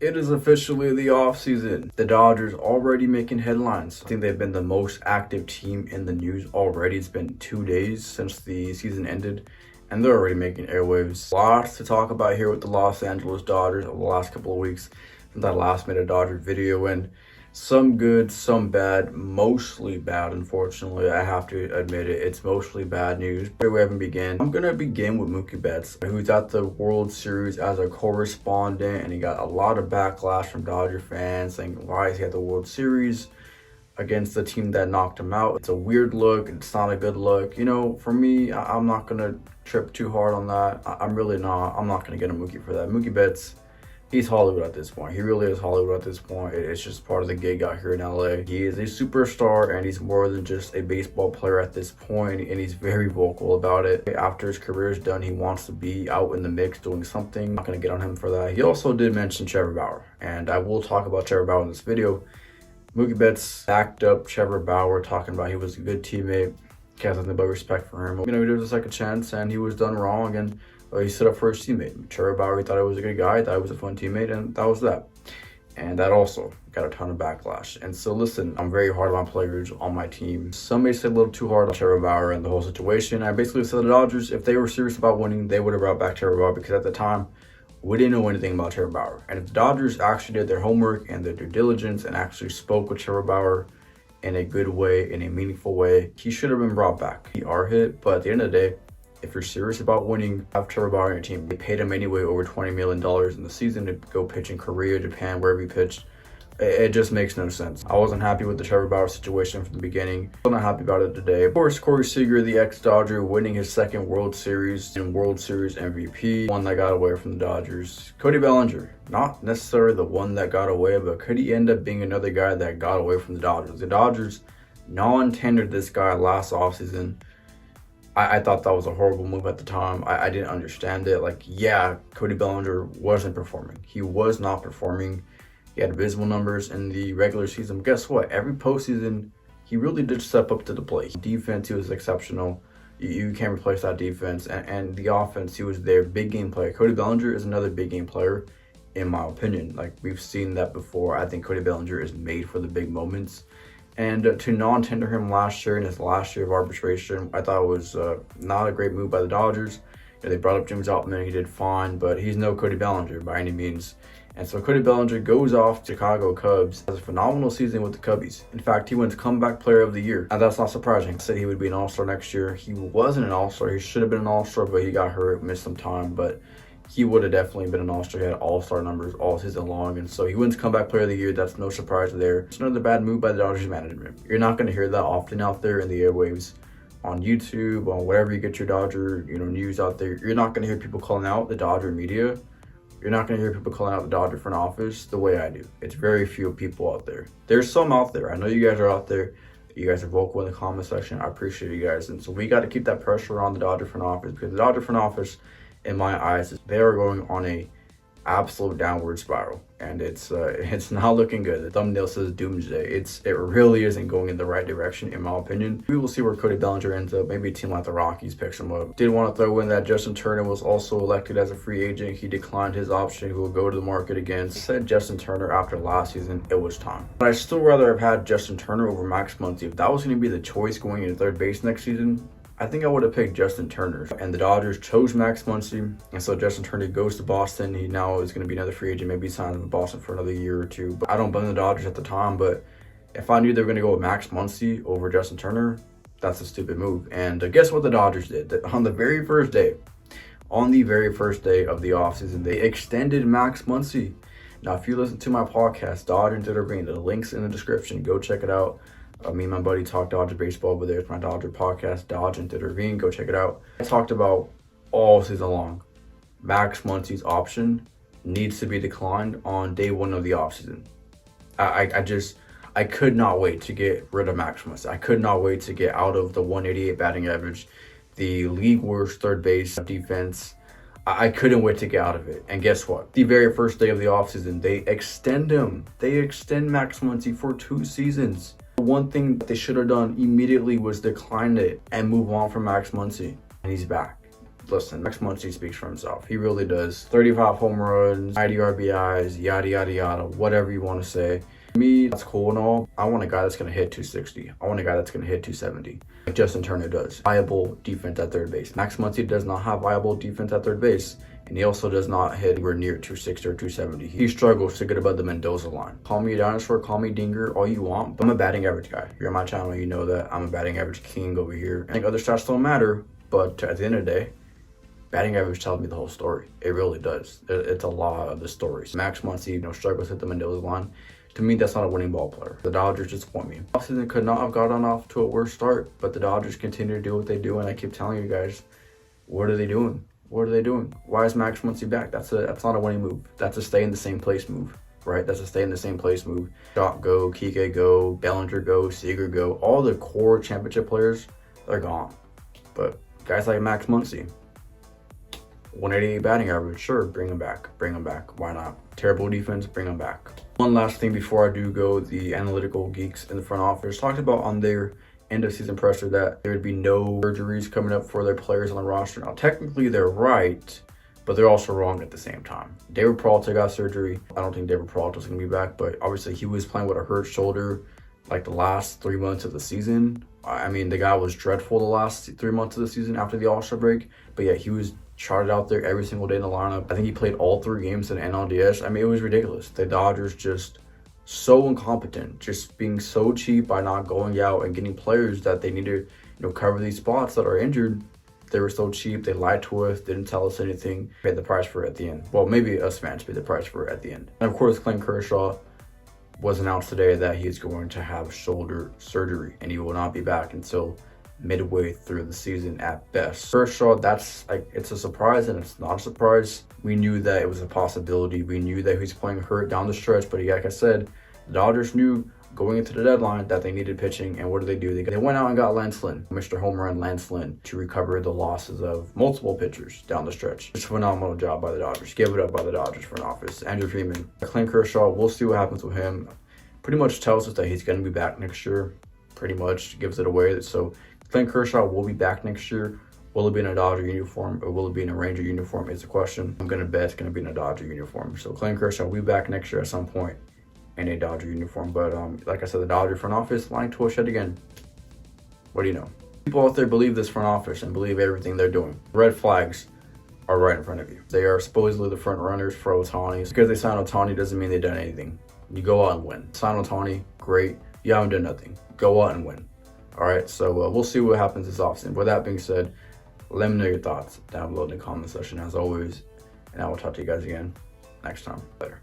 It is officially the offseason. The Dodgers already making headlines. I think they've been the most active team in the news already. It's been 2 days since the season ended, and they're already making airwaves. Lots to talk about here with the Los Angeles Dodgers over the last couple of weeks since I last made a Dodger video, and some good, some bad, mostly bad, unfortunately. I have to admit it. It's mostly bad news. Before we even begin, I'm going to begin with Mookie Betts, who's at the World Series as a correspondent, and he got a lot of backlash from Dodger fans saying, why is he at the World Series against the team that knocked him out? It's a weird look. It's not a good look. You know, for me, I'm not going to trip too hard on that. I'm really not. I'm not going to get a Mookie for that. Mookie Betts, he's Hollywood at this point. He really is Hollywood at this point. It's just part of the gig out here in LA. He is a superstar, and he's more than just a baseball player at this point, and he's very vocal about it. After his career is done, he wants to be out in the mix doing something. I'm not going to get on him for that. He also did mention Trevor Bauer, and I will talk about Trevor Bauer in this video. Mookie Betts backed up Trevor Bauer, talking about he was a good teammate. He has nothing but respect for him. You know, he did a second chance, and he was done wrong, and he stood up for his teammate. Trevor Bauer, he thought he was a good guy, thought he was a fun teammate, and that was that. And that also got a ton of backlash. And so listen, I'm very hard on players on my team. Some may say a little too hard on Trevor Bauer and the whole situation. I basically said the Dodgers, if they were serious about winning, they would have brought back Trevor Bauer, because at the time, we didn't know anything about Trevor Bauer. And if the Dodgers actually did their homework and their due diligence and actually spoke with Trevor Bauer in a good way, in a meaningful way, he should have been brought back. He are hit, but at the end of the day, if you're serious about winning, have Trevor Bauer on your team. They paid him anyway over $20 million in the season to go pitch in Korea, Japan, wherever he pitched. It just makes no sense. I wasn't happy with the Trevor Bauer situation from the beginning. I'm not happy about it today. Of course, Corey Seager, the ex-Dodger, winning his second World Series and World Series MVP. One that got away from the Dodgers. Cody Bellinger, not necessarily the one that got away, but could he end up being another guy that got away from the Dodgers? The Dodgers non-tendered this guy last offseason. I thought that was a horrible move at the time. I didn't understand it. Like, yeah, Cody Bellinger wasn't performing. He was not performing. He had visible numbers in the regular season. But guess what? Every postseason, he really did step up to the plate. Defense, he was exceptional. You can't replace that defense. And the offense, he was their big game player. Cody Bellinger is another big game player, in my opinion. Like, we've seen that before. I think Cody Bellinger is made for the big moments. And to non-tender him last year in his last year of arbitration, I thought it was not a great move by the Dodgers. You know, they brought up James Outman, he did fine, but he's no Cody Bellinger by any means. And so Cody Bellinger goes off to Chicago Cubs, has a phenomenal season with the Cubbies. In fact, he wins Comeback Player of the Year. And that's not surprising. I said he would be an All-Star next year. He wasn't an All-Star. He should have been an All-Star, but he got hurt, missed some time. But he would have definitely been an All-Star. He had All-Star numbers all season long. And so he wins Comeback Player of the Year. That's no surprise there. It's another bad move by the Dodgers management. You're not going to hear that often out there in the airwaves, on YouTube, on wherever you get your Dodger, news out there. You're not going to hear people calling out the Dodger media. You're not going to hear people calling out the Dodger front office the way I do. It's very few people out there. There's some out there. I know you guys are out there. You guys are vocal in the comment section. I appreciate you guys. And so we got to keep that pressure on the Dodger front office, because the Dodger front office, in my eyes, they are going on a absolute downward spiral, and it's not looking good. The thumbnail says doomsday. It really isn't going in the right direction, in my opinion. We will see where Cody Bellinger ends up. Maybe a team like the Rockies picks him up. Did want to throw in that Justin Turner was also elected as a free agent. He declined his option. He will go to the market again. Said Justin Turner after last season, it was time. But I'd still rather have had Justin Turner over Max Muncy. If that was going to be the choice going into third base next season, I think I would have picked Justin Turner. And the Dodgers chose Max Muncy, and so Justin Turner goes to Boston. He now is going to be another free agent. Maybe he signs with Boston for another year or two. But I don't blame the Dodgers at the time, but if I knew they were going to go with Max Muncy over Justin Turner, that's a stupid move. And guess what the Dodgers did? On the very first day of the offseason, they extended Max Muncy. Now, if you listen to my podcast, Dodger and Debriefing, the link's in the description. Go check it out. Me and my buddy talk Dodger baseball over there. It's my Dodger podcast, Dodge and Debriefing. Go check it out. I talked about all season long. Max Muncy's option needs to be declined on day one of the offseason. I could not wait to get rid of Max Muncy. I could not wait to get out of the 188 batting average, the league worst third base defense. I couldn't wait to get out of it. And guess what? The very first day of the offseason, they extend him. They extend Max Muncy for 2 seasons. One thing that they should have done immediately was decline it and move on from Max Muncy. And he's back. listen, Max Muncy speaks for himself. He really does. 35 home runs, 90 RBIs, yada, yada, yada, whatever you want to say. Me, that's cool and all. I want a guy that's going to hit 260. I want a guy that's going to hit 270. Like Justin Turner does. Viable defense at third base. Max Muncy does not have viable defense at third base. And he also does not hit anywhere near 260 or 270. He struggles to get above the Mendoza line. Call me a dinosaur, call me Dinger, all you want, but I'm a batting average guy. You're on my channel, you know that I'm a batting average king over here. I think other stats don't matter, but at the end of the day, batting average tells me the whole story. It really does. It's a lot of the stories. Max Muncy, struggles to hit the Mendoza line. To me, that's not a winning ball player. The Dodgers disappoint me. Offseason could not have gotten off to a worse start, but the Dodgers continue to do what they do, and I keep telling you guys, what are they doing? What are they doing? Why is Max Muncy back? That's not a winning move. That's a stay in the same place move, right? That's a stay in the same place move. Scott go, Kike go, Bellinger go, Seager go. All the core championship players, they're gone. But guys like Max Muncy, 188 batting average, sure, bring him back. Bring him back. Why not? Terrible defense, bring him back. One last thing before I do go, the analytical geeks in the front office talked about on their end of season presser that there would be no surgeries coming up for their players on the roster. Now, technically they're right, but they're also wrong at the same time. David Peralta got surgery. I don't think David Peralta's going to be back, but obviously he was playing with a hurt shoulder like the last 3 months of the season. I mean, the guy was dreadful the last 3 months of the season after the All-Star break, but yeah, he was charted out there every single day in the lineup. I think he played all 3 games in NLDS. I mean, it was ridiculous. The Dodgers just so incompetent, just being so cheap by not going out and getting players that they need to, cover these spots that are injured. They were so cheap. They lied to us, didn't tell us anything, paid the price for it at the end. Well, maybe us fans paid the price for it at the end. And of course, Clayton Kershaw was announced today that he is going to have shoulder surgery and he will not be back until midway through the season at best. Kershaw, it's a surprise and it's not a surprise. We knew that it was a possibility. We knew that he was playing hurt down the stretch, but like I said, the Dodgers knew going into the deadline that they needed pitching, and what did? They went out and got Lance Lynn, Mr. Home Run Lance Lynn, to recover the losses of multiple pitchers down the stretch. Just a phenomenal job by the Dodgers. Give it up by the Dodgers front office. Andrew Freeman, Clayton Kershaw, we'll see what happens with him. Pretty much tells us that he's going to be back next year. Pretty much gives it away. So Clayton Kershaw will be back next year. Will it be in a Dodger uniform or will it be in a Ranger uniform is the question. I'm going to bet it's going to be in a Dodger uniform. So Clayton Kershaw will be back next year at some point in a Dodger uniform. But like I said, the Dodger front office lying to us yet again. What do you know? People out there believe this front office and believe everything they're doing. Red flags are right in front of you. They are supposedly the front runners for Ohtani. Because they signed Ohtani doesn't mean they've done anything. You go out and win. Sign Ohtani, great. You haven't done nothing. Go out and win. All right, so we'll see what happens this offseason. With that being said, let me know your thoughts down below in the comment section as always. And I will talk to you guys again next time. Later.